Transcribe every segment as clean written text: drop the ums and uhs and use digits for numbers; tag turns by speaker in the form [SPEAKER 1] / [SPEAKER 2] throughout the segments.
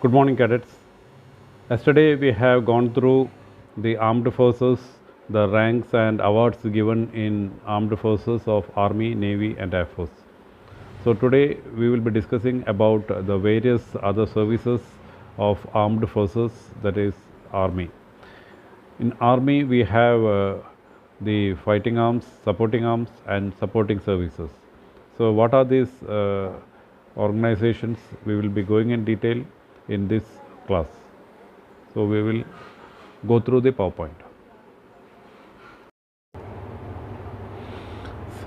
[SPEAKER 1] Good morning, cadets. Yesterday we have gone through the armed forces, the ranks and awards given in armed forces of Army, Navy and Air Force. So today we will be discussing about the various other services of armed forces, that is Army. In Army we have the fighting arms, and supporting services. So what are these organizations? We will be going in detail in this class. So we will go through the PowerPoint.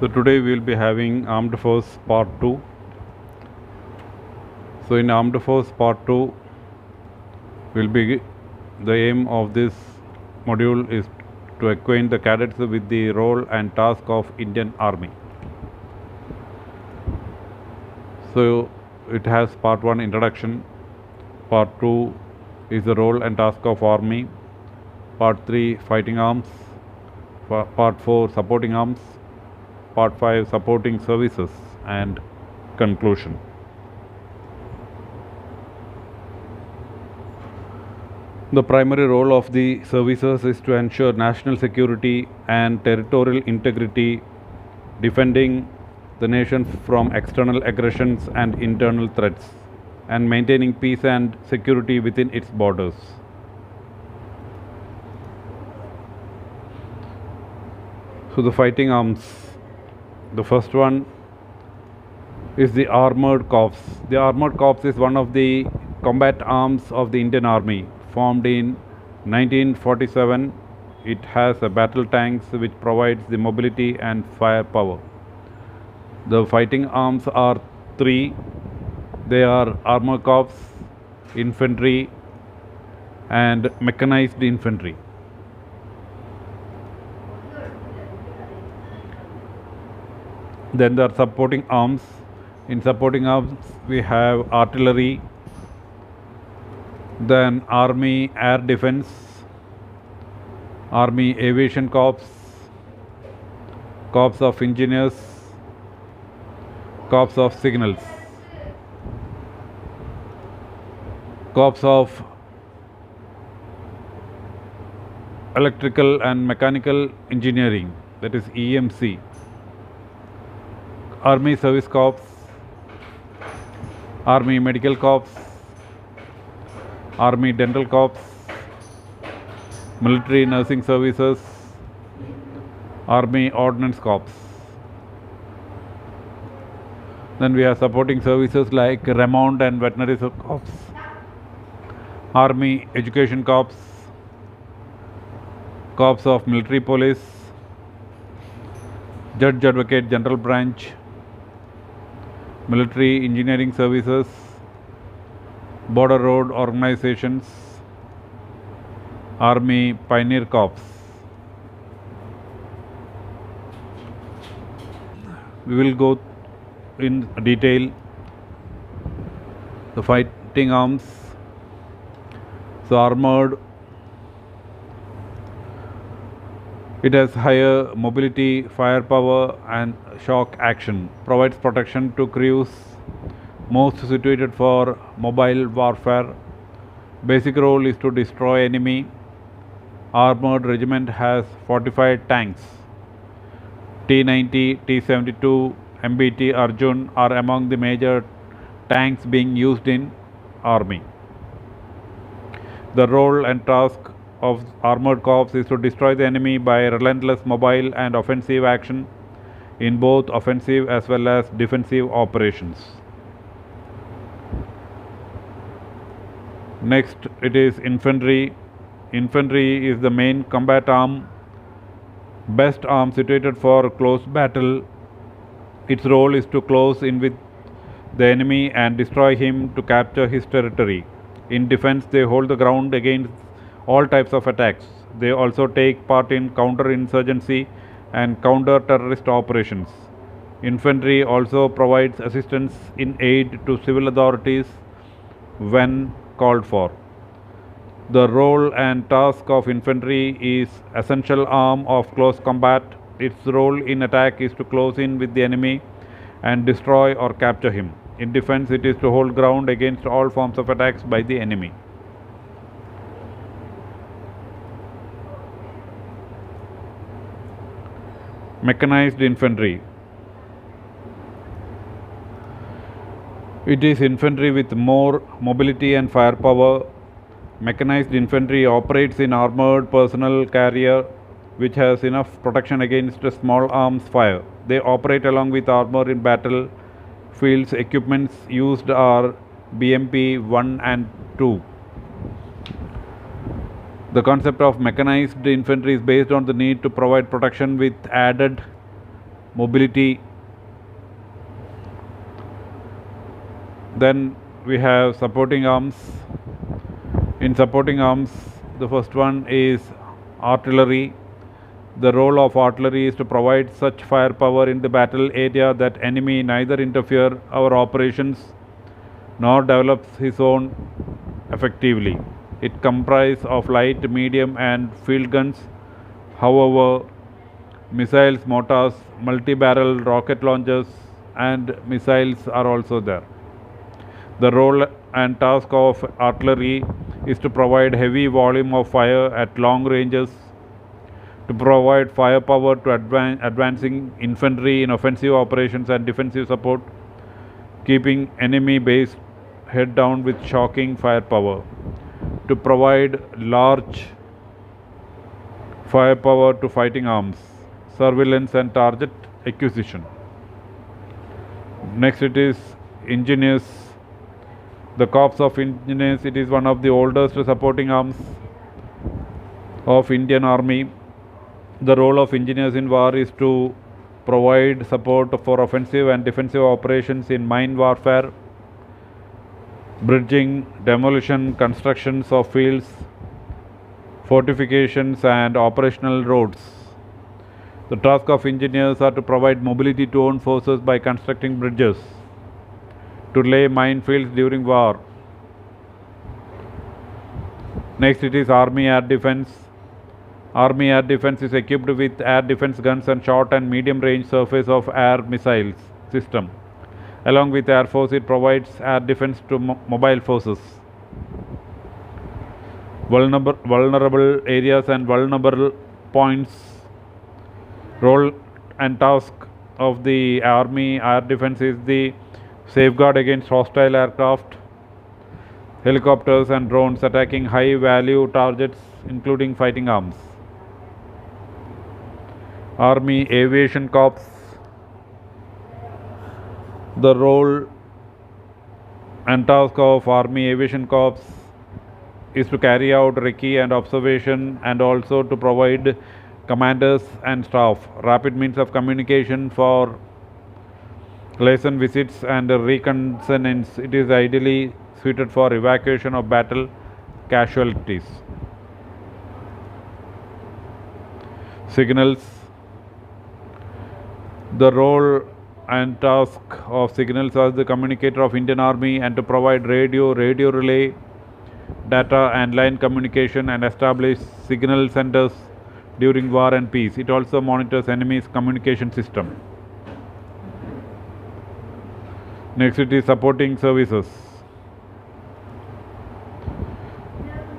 [SPEAKER 1] So today we will be having Armed Force Part 2. So in Armed Force Part 2 the aim of this module is to acquaint the cadets with the role and task of Indian Army. So it has Part 1 Introduction, Part 2 is the role and task of Army, Part 3 Fighting Arms, Part 4 Supporting Arms, Part 5 Supporting Services, and conclusion. The primary role of the services is to ensure national security and territorial integrity, defending the nation from external aggressions and internal threats, and maintaining peace and security within its borders. So the fighting arms, the first one is the Armored Corps. The Armored Corps is one of the combat arms of the Indian Army. Formed in 1947, it has a battle tanks which provides the mobility and firepower. The fighting arms are three. They are Armored Corps, Infantry, and Mechanized Infantry. Then there are supporting arms. In supporting arms, we have artillery, then Army Air Defense, Army Aviation Corps, Corps of Engineers, Corps of Signals, Corps of Electrical and Mechanical Engineering, that is EMC, Army Service Corps, Army Medical Corps, Army Dental Corps, Military Nursing Services, Army Ordnance Corps. Then we have supporting services like Remount and Veterinary Corps, Army Education Corps, Corps of Military Police, Judge Advocate General Branch, Military Engineering Services, Border Road Organizations, Army Pioneer Corps. We will go in detail the fighting arms. So armored, it has higher mobility, firepower and shock action, provides protection to crews most situated for mobile warfare. Basic role is to destroy enemy. Armored regiment has fortified tanks. T-90, T-72, MBT Arjun are among the major tanks being used in Army. The role and task of Armored Corps is to destroy the enemy by relentless mobile and offensive action in both offensive as well as defensive operations. Next, it is infantry. Infantry is the main combat arm, best arm situated for close battle. Its role is to close in with the enemy and destroy him to capture his territory. In defense, they hold the ground against all types of attacks. They also take part in counter-insurgency and counter-terrorist operations. Infantry also provides assistance in aid to civil authorities when called for. The role and task of infantry is essential arm of close combat. Its role in attack is to close in with the enemy and destroy or capture him. In defense, it is to hold ground against all forms of attacks by the enemy. Mechanized infantry. It is infantry with more mobility and firepower. Mechanized infantry operates in armored personnel carrier which has enough protection against small arms fire. They operate along with armor in battle fields. Equipments used are BMP 1 and 2. The concept of mechanized infantry is based on the need to provide protection with added mobility. Then we have supporting arms. In supporting arms, the first one is artillery. The role of artillery is to provide such firepower in the battle area that enemy neither interfere our operations nor develops his own effectively. It comprises of light, medium and field guns. However, missiles, mortars, multi-barrel rocket launchers and missiles are also there. The role and task of artillery is to provide heavy volume of fire at long ranges, to provide firepower to advancing infantry in offensive operations and defensive support, keeping enemy base head down with shocking firepower, to provide large firepower to fighting arms, surveillance and target acquisition. Next it is engineers. The Corps of Engineers, it is one of the oldest supporting arms of Indian Army. The role of engineers in war is to provide support for offensive and defensive operations in mine warfare, bridging, demolition, constructions of fields, fortifications and operational roads. The task of engineers are to provide mobility to own forces by constructing bridges, to lay minefields during war. Next it is Army Air Defense. Army Air Defense is equipped with air defense guns and short and medium range surface of air missiles system. Along with Air Force, it provides air defense to mobile forces. Vulnerable areas and vulnerable points. Role and task of the Army Air Defense is the safeguard against hostile aircraft, helicopters and drones attacking high value targets including fighting arms. Army Aviation Corps. The role and task of Army Aviation Corps is to carry out recce and observation and also to provide commanders and staff rapid means of communication for liaison visits and reconnaissance. It is ideally suited for evacuation of battle casualties. Signals. The role and task of signals as the communicator of Indian Army and to provide radio relay, data and line communication and establish signal centers during war and peace. It also monitors enemy's communication system. Next it is supporting services.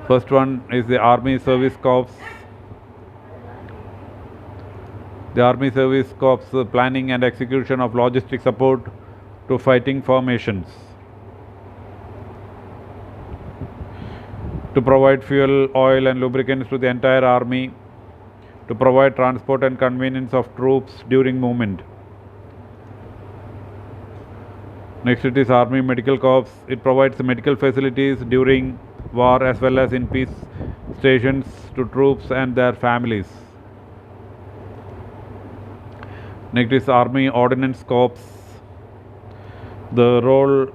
[SPEAKER 1] First one is the Army Service Corps. The Army Service Corps planning and execution of logistic support to fighting formations, to provide fuel, oil and lubricants to the entire army, to provide transport and convenience of troops during movement. Next it is Army Medical Corps. It provides medical facilities during war as well as in peace stations to troops and their families. Next is Army Ordnance Corps. The role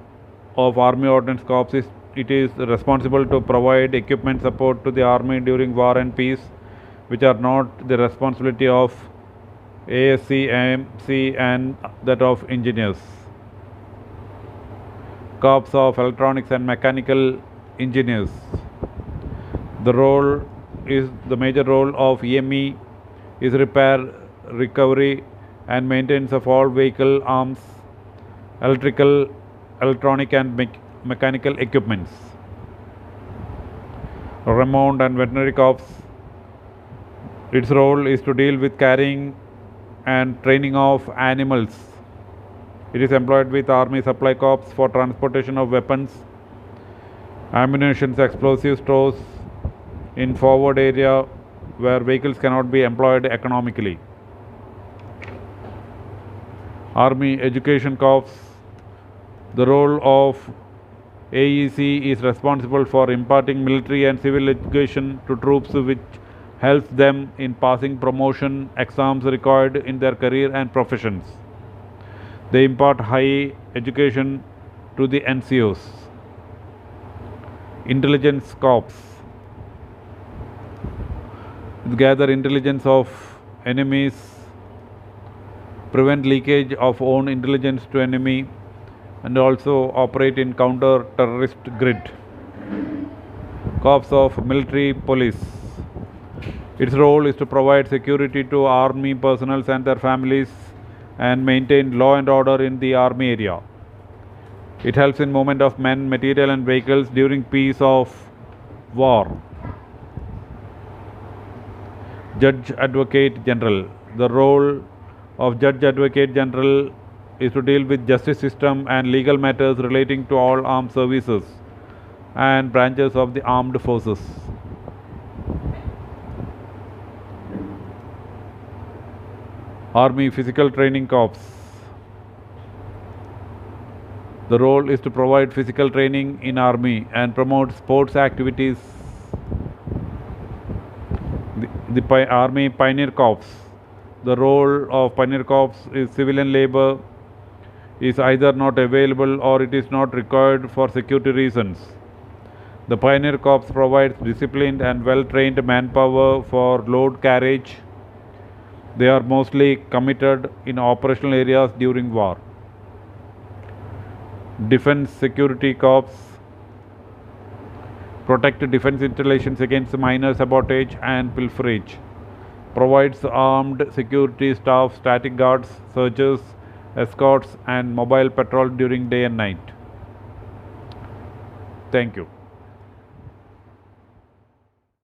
[SPEAKER 1] of Army Ordnance Corps is it is responsible to provide equipment support to the army during war and peace, which are not the responsibility of ASC, AMC and that of engineers. Corps of Electronics and Mechanical Engineers. The major role of EME is repair, recovery and maintenance of all vehicle arms, electrical electronic and mechanical equipments. Remount and Veterinary Corps, its role is to deal with carrying and training of animals. It is employed with Army Supply Corps for transportation of weapons, ammunition, explosive stores in forward area where vehicles cannot be employed economically. Army Education Corps, the role of AEC is responsible for imparting military and civil education to troops, which helps them in passing promotion exams required in their career and professions. They impart high education to the NCOs. Intelligence Corps, gather intelligence of enemies, prevent leakage of own intelligence to enemy, and also operate in counter-terrorist grid. Corps of Military Police, its role is to provide security to army personnel and their families and maintain law and order in the army area. It helps in movement of men, material and vehicles during peace of war. Judge Advocate General, the role of Judge Advocate General is to deal with justice system and legal matters relating to all armed services and branches of the armed forces. Army Physical Training Corps, the role is to provide physical training in Army and promote sports activities. The Army Pioneer Corps, the role of Pioneer Corps is civilian labor is either not available or it is not required for security reasons. The Pioneer Corps provides disciplined and well-trained manpower for load carriage. They are mostly committed in operational areas during war. Defense Security Corps, protect defense installations against minor sabotage and pilferage. Provides armed security staff, static guards, searchers, escorts and mobile patrol during day and night. Thank you.